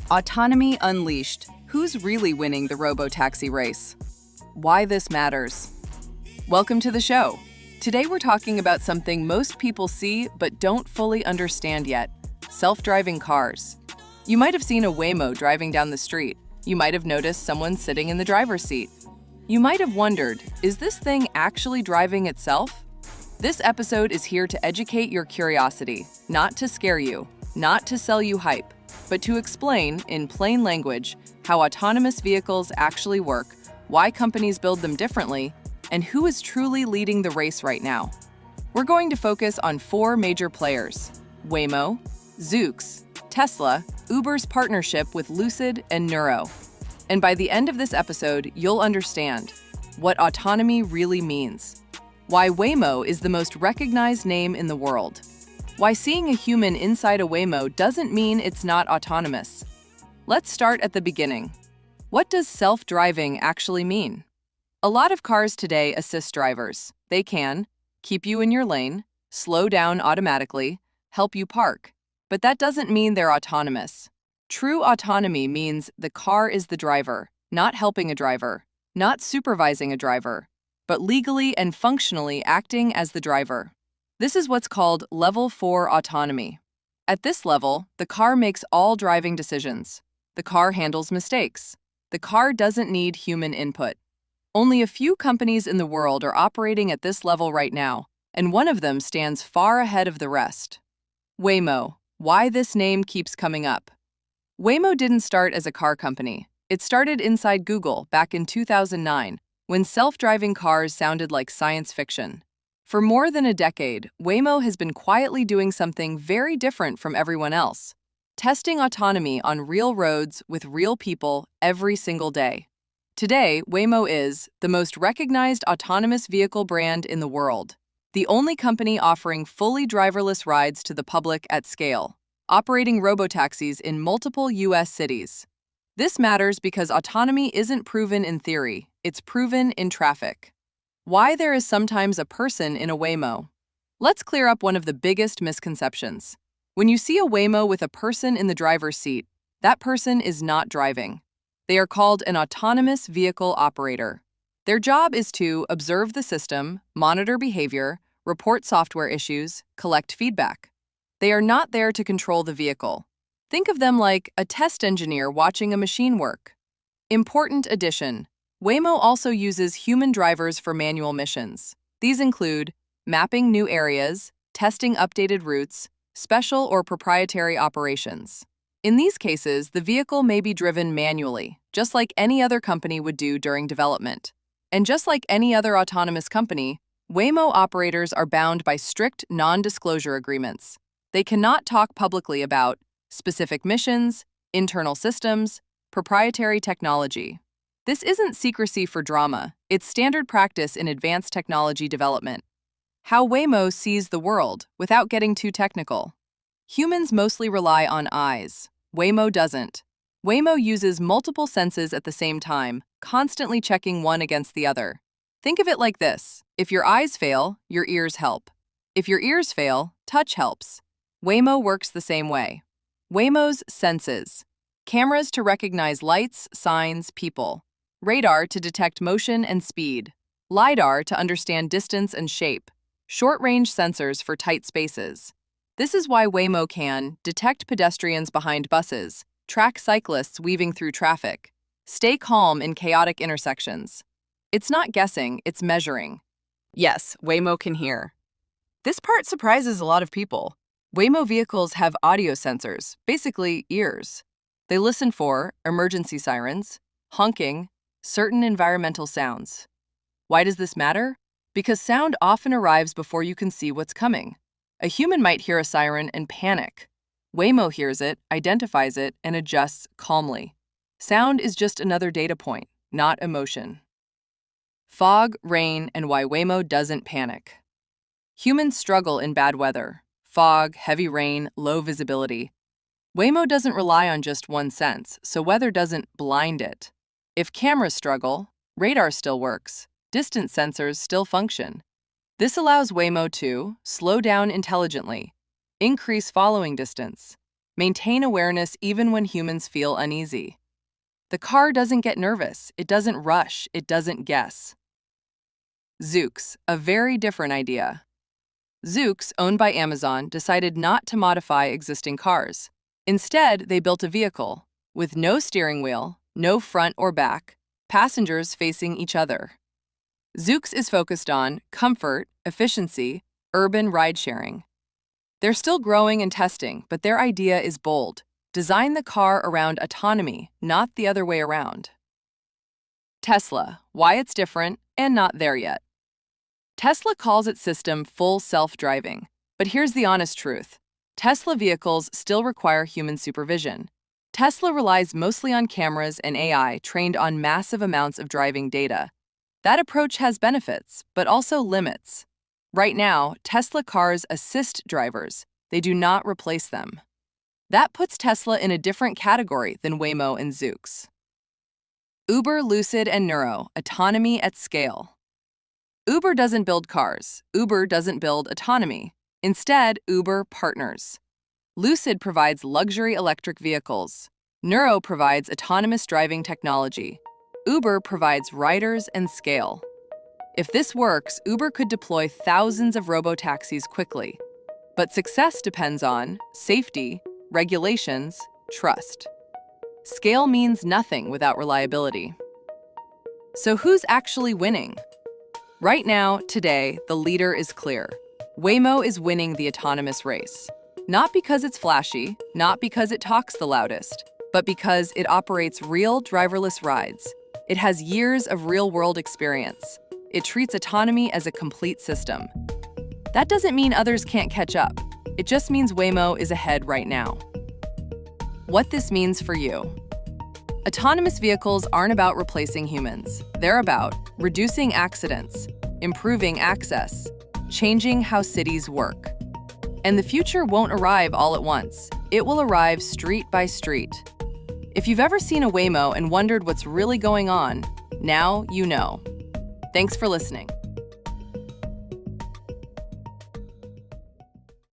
Autonomy Unleashed. Who's really winning the Robotaxi race? Why this matters. Welcome to the show. Today we're talking about something most people see but don't fully understand yet: self-driving cars. You might have seen a Waymo driving down the street. You might have noticed someone sitting in the driver's seat. You might have wondered, is this thing actually driving itself? This episode is here to educate your curiosity, not to scare you, not to sell you hype, but to explain, in plain language, how autonomous vehicles actually work, why companies build them differently, and who is truly leading the race right now. We're going to focus on 4 major players: Waymo, Zoox, Tesla, Uber's partnership with Lucid, and Nuro. And by the end of this episode, you'll understand what autonomy really means, why Waymo is the most recognized name in the world, why seeing a human inside a Waymo doesn't mean it's not autonomous. Let's start at the beginning. What does self-driving actually mean? A lot of cars today assist drivers. They can keep you in your lane, slow down automatically, help you park. But that doesn't mean they're autonomous. True autonomy means the car is the driver, not helping a driver, not supervising a driver, but legally and functionally acting as the driver. This is what's called Level 4 autonomy. At this level, the car makes all driving decisions. The car handles mistakes. The car doesn't need human input. Only a few companies in the world are operating at this level right now, and one of them stands far ahead of the rest. Waymo. Why this name keeps coming up. Waymo didn't start as a car company. It started inside Google back in 2009, when self-driving cars sounded like science fiction. For more than a decade, Waymo has been quietly doing something very different from everyone else: testing autonomy on real roads with real people every single day. Today, Waymo is the most recognized autonomous vehicle brand in the world, the only company offering fully driverless rides to the public at scale, operating robotaxis in multiple U.S. cities. This matters because autonomy isn't proven in theory, it's proven in traffic. Why there is sometimes a person in a Waymo. Let's clear up one of the biggest misconceptions. When you see a Waymo with a person in the driver's seat, that person is not driving. They are called an autonomous vehicle operator. Their job is to observe the system, monitor behavior, report software issues, collect feedback. They are not there to control the vehicle. Think of them like a test engineer watching a machine work. Important addition: Waymo also uses human drivers for manual missions. These include mapping new areas, testing updated routes, special or proprietary operations. In these cases, the vehicle may be driven manually, just like any other company would do during development. And just like any other autonomous company, Waymo operators are bound by strict non-disclosure agreements. They cannot talk publicly about specific missions, internal systems, proprietary technology. This isn't secrecy for drama, it's standard practice in advanced technology development. How Waymo sees the world, without getting too technical. Humans mostly rely on eyes. Waymo doesn't. Waymo uses multiple senses at the same time, constantly checking one against the other. Think of it like this: if your eyes fail, your ears help. If your ears fail, touch helps. Waymo works the same way. Waymo's senses: cameras to recognize lights, signs, people. Radar to detect motion and speed. Lidar to understand distance and shape. Short-range sensors for tight spaces. This is why Waymo can detect pedestrians behind buses, track cyclists weaving through traffic, stay calm in chaotic intersections. It's not guessing, it's measuring. Yes, Waymo can hear. This part surprises a lot of people. Waymo vehicles have audio sensors, basically ears. They listen for emergency sirens, honking, certain environmental sounds. Why does this matter? Because sound often arrives before you can see what's coming. A human might hear a siren and panic. Waymo hears it, identifies it, and adjusts calmly. Sound is just another data point, not emotion. Fog, rain, and why Waymo doesn't panic. Humans struggle in bad weather: fog, heavy rain, low visibility. Waymo doesn't rely on just one sense, so weather doesn't blind it. If cameras struggle, radar still works, distance sensors still function. This allows Waymo to slow down intelligently, increase following distance, maintain awareness even when humans feel uneasy. The car doesn't get nervous, it doesn't rush, it doesn't guess. Zoox, a very different idea. Zoox, owned by Amazon, decided not to modify existing cars. Instead, they built a vehicle with no steering wheel, no front or back, passengers facing each other. Zoox is focused on comfort, efficiency, urban ride-sharing. They're still growing and testing, but their idea is bold. Design the car around autonomy, not the other way around. Tesla, why it's different and not there yet. Tesla calls its system full self-driving, but here's the honest truth. Tesla vehicles still require human supervision. Tesla relies mostly on cameras and AI trained on massive amounts of driving data. That approach has benefits, but also limits. Right now, Tesla cars assist drivers. They do not replace them. That puts Tesla in a different category than Waymo and Zoox. Uber, Lucid, and Nuro, autonomy at scale. Uber doesn't build cars. Uber doesn't build autonomy. Instead, Uber partners. Lucid provides luxury electric vehicles. Nuro provides autonomous driving technology. Uber provides riders and scale. If this works, Uber could deploy thousands of robotaxis quickly. But success depends on safety, regulations, trust. Scale means nothing without reliability. So who's actually winning? Right now, today, the leader is clear. Waymo is winning the autonomous race. Not because it's flashy, not because it talks the loudest, but because it operates real driverless rides. It has years of real-world experience. It treats autonomy as a complete system. That doesn't mean others can't catch up. It just means Waymo is ahead right now. What this means for you. Autonomous vehicles aren't about replacing humans. They're about reducing accidents, improving access, changing how cities work. And the future won't arrive all at once. It will arrive street by street. If you've ever seen a Waymo and wondered what's really going on, now you know. Thanks for listening.